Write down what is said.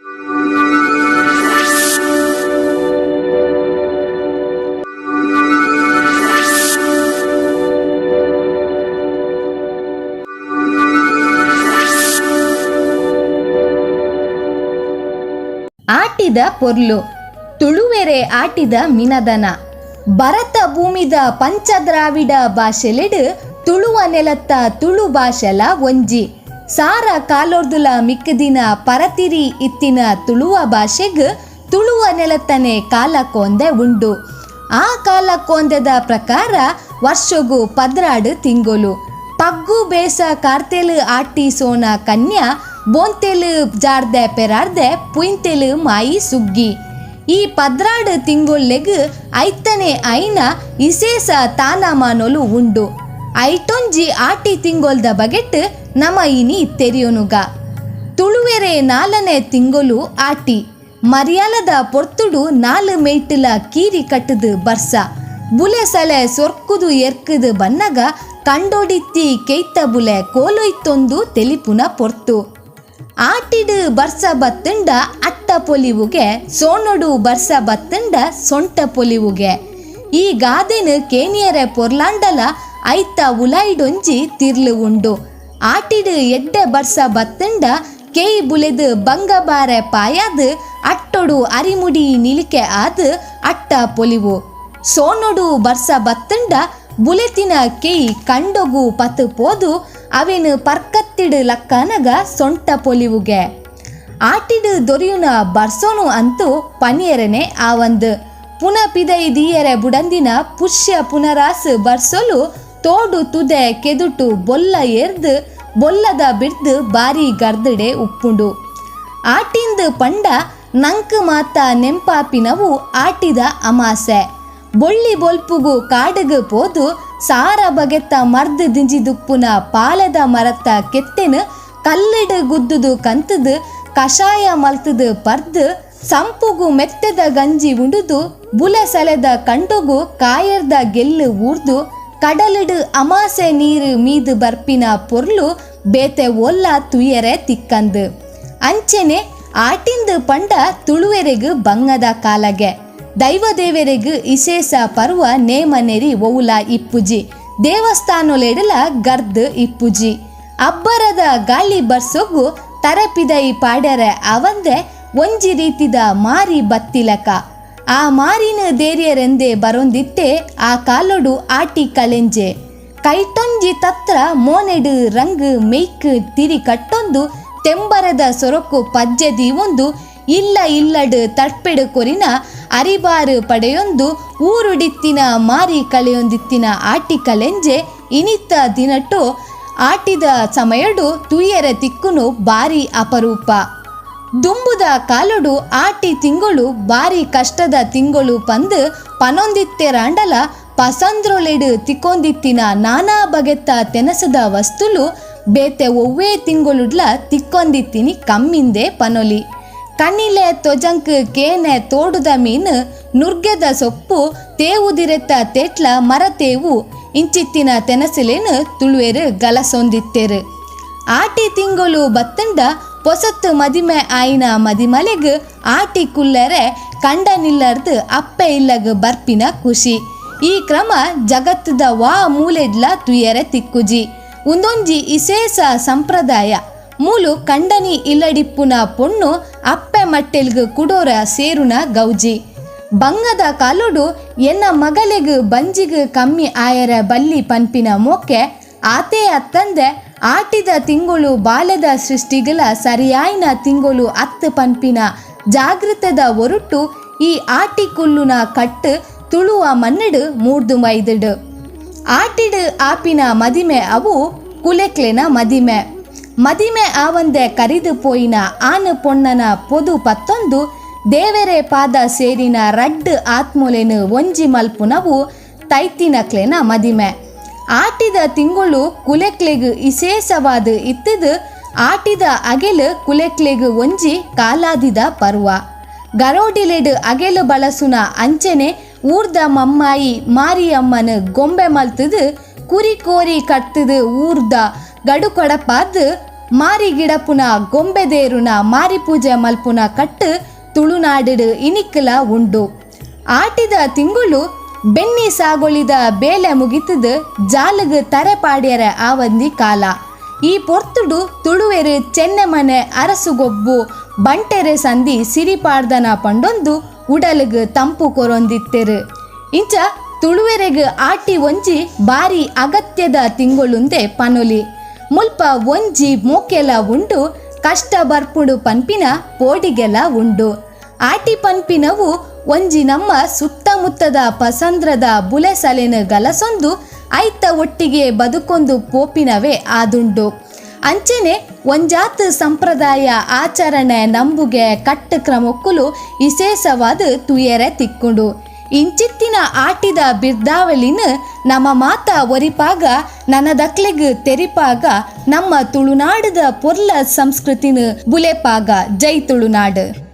ಆಟಿದ ಪೊರ್ಲು ತುಳುವೆರೆ ಆಟಿದ ಮಿನದನ ಭರತ ಭೂಮಿದ ಪಂಚದ್ರಾವಿಡ ಭಾಷೆಲೆಡ್ ತುಳುವ ನೆಲತ್ತ ತುಳು ಭಾಷೆಲ ಒಂಜಿ ಸಾರ ಕಾಲೋರ್ದುಲ ಮಿಕ್ಕದಿನ ಪರತಿರಿ ಇತ್ತಿನ ತುಳುವ ಭಾಷೆಗ್ ತುಳುವ ನೆಲತ್ತನೆ ಕಾಲಕ್ಕೊಂದೆ ಉಂಡು. ಆ ಕಾಲಕ್ಕೊಂದೆದ ಪ್ರಕಾರ ವರ್ಷಗೂ 16 ತಿಂಗಳು ಪಗ್ಗು ಬೇಸ ಕಾರ್ತೆಲು ಆಟಿ ಸೋನ ಕನ್ಯಾ ಬೋಂತೆಲು ಜಾರ್ದೆ ಪೆರಾರ್ದೆ ಪುಯಿಂತೆಲು ಮಾಯಿ ಸುಗ್ಗಿ. ಈ 16 ತಿಂಗೊಳ್ಳೆಗ್ ಐತನೆ ಐನ ಇಸೇಸ ತಾನಮಾನೊಲು ಉಂಡು. ಐಟೊಂಜಿ ಆಟಿ ತಿಂಗೊಲ್ದ ಬಗೆಟ್ ನಮ ಇನಿ ತೆರಿಯೋನುಗ. ತುಳುವೆರೆ 4ನೇ ತಿಂಗೊಲು ಆಟಿ ಮರ್ಯಾಲದ ಪೊರ್ತುಡು 4 ಮೇಯ್ಟುಲ ಕೀರಿ ಕಟ್ಟದು ಬರ್ಸ ಬುಲೆ ಸಲೆ ಸೊರ್ಕುದು ಎರ್ಕದು ಬನ್ನಗ ಕಂಡೊಡಿತ್ತಿ ಕೆಯ್ತ ಬುಲೆ ಕೋಲೊಯ್ತೊಂದು ತೆಲಿಪುನ ಪೊರ್ತು. ಆಟಿಡು ಬರ್ಸ ಬತ್ತಂಡ ಅಟ್ಟ ಪೊಲಿವುಗೆ ಸೋನೊಡು ಬರ್ಸ ಬತ್ತಂಡ ಸೊಂಟ ಪೊಲಿವುಗೆ. ಈ ಗಾದೆನು ಕೇನಿಯರೆ ಪೊರ್ಲಾಂಡಲ ಐತ ಉಲಾಯ್ಡೊಂಜಿ ತಿರ್ಲು ಉಂಡು. ಆಟಿಡು ಎಡ್ಡೆ ಬರ್ಸ ಬತ್ತಂಡ ಕೇಯಿ ಬುಲೆದು ಬಂಗಬಾರೆ ಪಾಯಾದು ಅಟ್ಟೊಡು ಅರಿಮುಡಿ ನಿಲಿಕೆ ಆದು ಅಟ್ಟ ಪೊಲಿವು. ಸೋನೊಡು ಬರ್ಸ ಬತ್ತಂಡ ಬುಲೆತಿನ ಕೇಯಿ ಕಂಡೊಗು ಪತ್ತು ಪೋದು ಅವೇನು ಪರ್ಕತ್ತಿಡು ಲಕ್ಕನಗ ಸೊಂಟ ಪೊಲಿವುಗೆ. ಆಟಿಡು ದೊರೆಯುನ ಬರ್ಸೋನು ಅಂತೂ ಪನಿಯರನೆ ಆವಂದು ಪುನ ಪಿದೈ ದಿಯರೆ ಬುಡಂದಿನ ಪುಷ್ಯ ಪುನರಾಸು ಬರ್ಸೋಲು ತೋಡು ತುದೆ ಕೆದುಟು ಬೊಲ್ಲ ಏರ್ದು ಬೊಲ್ಲದ ಬಿಡ್ದು ಬಾರಿ ಗರ್ದಡೆ ಉಪ್ಪುಂಡು. ಆಟಿಂದು ಪಂಡ ನಂಕ್ ಮಾತ ನೆಂಪಾಪಿನವು ಆಟಿದ ಅಮಾಸೆ ಬೊಳ್ಳಿ ಬೊಲ್ಪುಗು ಕಾಡುಗು ಪೋದು ಸಾರ ಬಗೆತ್ತ ಮರ್ದು ದಿಂಜಿದುಪ್ಪುನ ಪಾಲದ ಮರತ್ತ ಕೆತ್ತೆನು ಕಲ್ಲಿಡು ಗುದ್ದುದು ಕಂತದು ಕಷಾಯ ಮಲ್ತದು ಪರ್ದು ಸಂಪುಗು ಮೆತ್ತದ ಗಂಜಿ ಉಂಡುದು ಬುಲೆ ಸಲೆದ ಕಂಡೊಗು ಕಾಯರ್ದ ಗೆಲ್ಲು ಊರ್ದು ಕಡಲಿಡು ಅಮಾಸೆ ನೀರು ಮೀದು ಬರ್ಪಿನ ಪೊರ್ಲು ಬೇತೆ ಒಲ್ಲ ತುಯರೆ ತಿಕ್ಕಂದು. ಅಂಚೆನೆ ಆಟಿಂದು ಪಂಡ ತುಳುವೆರೆಗು ಬಂಗದ ಕಾಲಗೆ ದೈವದೇವರೆಗು ಇಸೇಸ ಪರ್ವ ನೇಮನೆರಿ ಒವುಲ ಇಪ್ಪುಜಿ ದೇವಸ್ಥಾನೊಲೆಡಲ ಗರ್ದು ಇಪ್ಪುಜಿ. ಅಬ್ಬರದ ಗಾಳಿ ಬರ್ಸೋಗು ತರಪಿದೈ ಪಾಡ್ಯರೆ ಅವಂದೆ ಒಂಜಿ ರೀತಿದ ಮಾರಿ ಬತ್ತಿಲಕ. ಆ ಮಾರಿನ ದೇರಿಯರೆಂದೇ ಬರೊಂದಿತ್ತೆ ಆ ಕಾಲೊಡು ಆಟಿ ಕಳೆಂಜೆ ಕೈಟೊಂಜಿ ತತ್ರ ಮೋನೆಡು ರಂಗು ಮೇಯ್ಕ್ ತಿರಿ ಕಟ್ಟೊಂದು ತೆಂಬರದ ಸೊರಕು ಪಜ್ಜೆದಿ ಒಂದು ಇಲ್ಲ ಇಲ್ಲಡು ತಟ್ಪೆಡು ಕೊರಿನ ಅರಿಬಾರು ಪಡೆಯೊಂದು ಊರುಡಿತ್ತಿನ ಮಾರಿ ಕಳೆಯೊಂದಿತ್ತಿನ ಆಟಿ ಕಲೆಂಜೆ ಇನಿತ್ತ ದಿನಟು ಆಟಿದ ಸಮಯಡು ತುಯ್ಯರ ತಿಕ್ಕುನು ಬಾರಿ ಅಪರೂಪ. ದುಂಬುದ ಕಾಲೊಡು ಆಟಿ ತಿಂಗಳು ಬಾರಿ ಕಷ್ಟದ ತಿಂಗಳು ಪಂದು ಪನೊಂದಿತ್ತೆರಾಂಡಲ ಪಸಂದ್ರೊಳೆಡು ತಿಕ್ಕೊಂದಿತ್ತಿನ ನಾನಾ ಬಗೆತ್ತ ತೆನಸದ ವಸ್ತುಲು ಬೇತೆ ಒವ್ವೇ ತಿಂಗಳುಡ್ಲ ತಿಕ್ಕೊಂದಿತ್ತಿನಿ ಕಮ್ಮಿಂದೆ ಪನೊಲಿ. ಕಣ್ಣಿಲೆ ತೊಜಂಕ್ ಕೇನೆ ತೋಡುದ ಮೀನು ನುರ್ಗೆದ ಸೊಪ್ಪು ತೇವುದಿರೆತ್ತ ತೇಟ್ಲ ಮರತೇವು ಇಂಚಿತ್ತಿನ ತೆನಸಿಲೇನು ತುಳುವೆರು ಗಲಸೊಂದಿತ್ತೆರು. ಆಟಿ ತಿಂಗಳು ಬತ್ತಂಡ ಪೊಸತ್ತು ಮದಿಮೆ ಆಯಿನ ಮದಿಮಲೆಗ್ ಆಟಿ ಕುಲ್ಲರೆ ಕಂಡ ನಿಲ್ಲರ್ದು ಅಪ್ಪೆ ಇಲ್ಲಗ್ ಬರ್ಪಿನ ಖುಷಿ. ಈ ಕ್ರಮ ಜಗತ್ತದ ವಾ ಮೂಲೆಡ್ಲ ತುಯರೆ ತಿಕ್ಕುಜಿ ಉಂದೊಂಜಿ ಇಸೇಸ ಸಂಪ್ರದಾಯ. ಮೂಲು ಕಂಡನಿ ಇಲ್ಲಡಿಪ್ಪುನ ಪೊಣ್ಣು ಅಪ್ಪೆ ಮಟ್ಟೆಲ್ಗು ಕುಡೋರ ಸೇರುನ ಗೌಜಿ. ಬಂಗದ ಕಾಲೊಡು ಎನ್ನ ಮಗಲೆಗು ಬಂಜಿಗು ಕಮ್ಮಿ ಆಯರ ಬಲ್ಲಿ ಪನ್ಪಿನ ಮೋಕೆ ಆತೆ ಅತ್ತಂದೆ ಆಟಿದ ತಿಂಗಳು ಬಾಲ್ಯದ ಸೃಷ್ಟಿಗಳ ಸರಿಯಾಯಿನ ತಿಂಗಳು 10 ಪನ್ಪಿನ ಜಾಗೃತದ ಒರುಟು ಈ ಆಟಿ ಕುಲ್ಲುನ ಕಟ್ಟು ತುಳುವ ಮನ್ನಡು ಮೂರ್ದು ಮೈದಡು. ಆಟಿಡು ಆಪಿನ ಮದಿಮೆ ಅವು ಕುಲೆಕ್ಲೆನ ಮದಿಮೆ. ಮದಿಮೆ ಆವಂದೆ ಕರಿದು ಪೋಯಿನ ಆನು ಪೊಣ್ಣನ ಪೊದು ಪತ್ತೊಂದು ದೇವೆರೆ ಪಾದ ಸೇರಿನ ರಡ್ಡು ಆತ್ಮೊಲೆನು ಒಂಜಿ ಮಲ್ಪುನವು ತೈತಿನಕ್ಲೆನ ಮದಿಮೆ. ಆಟಿದ ತಿಂಗಳು ಕುಲೆಕ್ಲೆಗು ಇಸೇಸವಾದ ಇತ್ತದು ಆಟಿದ ಅಗೆಲು ಕುಲೆಕ್ಲೆಗು ಒಂಜಿ ಕಾಲಾದಿದ ಪರ್ವ. ಗರೋಡಿಲೆಡು ಅಗೆಲು ಬಳಸುನ ಅಂಚನೆ ಊರ್ದ ಮಮ್ಮಾಯಿ ಮಾರಿಯಮ್ಮನ ಗೊಂಬೆ ಮಲ್ತದು ಕುರಿ ಕೋರಿ ಕಟ್ತದು ಊರ್ದ ಗಡು ಕೊಡಪಾದ ಮಾರಿ ಗಿಡಪುನ ಗೊಂಬೆದೇರುನ ಮಾರಿ ಪೂಜೆ ಮಲ್ಪುನ ಕಟ್ಟು ತುಳುನಾಡು ಇನಿಕ್ಕಲ ಉಂಡು. ಆಟಿದ ತಿಂಗಳು ಬೆನ್ನಿ ಸಾಗೊಳಿದ ಬೇಲೆ ಮುಗಿತದ ಜಾಲಗ್ ತರೆ ಪಾಡ್ಯರ ಆವಂದಿ ಕಾಲ. ಈ ಪೊರ್ತುಡು ತುಳುವೆರು ಚೆನ್ನೆಮನೆ ಅರಸುಗೊಬ್ಬು ಬಂಟೆರೆ ಸಂಧಿ ಸಿರಿಪಾಡ್ದನ ಪಂಡೊಂದು ಉಡಲ್ಗ್ ತಂಪು ಕೊರೊಂದಿತ್ತೆರು. ಇಂಚ ತುಳುವೆರೆಗ್ ಆಟಿ ಒಂಜಿ ಬಾರಿ ಅಗತ್ಯದ ತಿಂಗಳುಂದೆ ಪನೊಲಿ. ಮುಲ್ಪ ಒಂಜಿ ಮೋಕೆಲ ಉಂಡು ಕಷ್ಟ ಬರ್ಪುಡು ಪನ್ಪಿನ ಪೋಡಿಗೆಲ ಉಂಡು. ಆಟಿ ಪನ್ಪಿನವು ಒಂಜಿ ನಮ್ಮ ಸುತ್ತಮುತ್ತದ ಪಸಂದ್ರದ ಬುಲೆ ಸಲೆನ ಗಲಸೊಂದು ಐತ ಒಟ್ಟಿಗೆ ಬದುಕೊಂದು ಪೋಪಿನವೇ ಆದುಂಡು. ಅಂಚೆನೆ ಒಂಜಾತ್ ಸಂಪ್ರದಾಯ ಆಚರಣೆ ನಂಬುಗೆ ಕಟ್ಟು ಕ್ರಮಕ್ಕುಲು ವಿಶೇಷವಾದ ತುಯರೆ ತಿಕ್ಕುಂಡು. ಇಂಚಿತ್ತಿನ ಆಟಿದ ಬಿರ್ದಾವಳಿನ ನಮ್ಮ ಮಾತ ಒರಿಪಾಗ ನನ್ನ ದಕ್ಲೆಗ್ ತೆರಿಪಾಗ ನಮ್ಮ ತುಳುನಾಡದ ಪೊರ್ಲ ಸಂಸ್ಕೃತಿನ ಬುಲೆಪಾಗ. ಜೈ ತುಳುನಾಡು.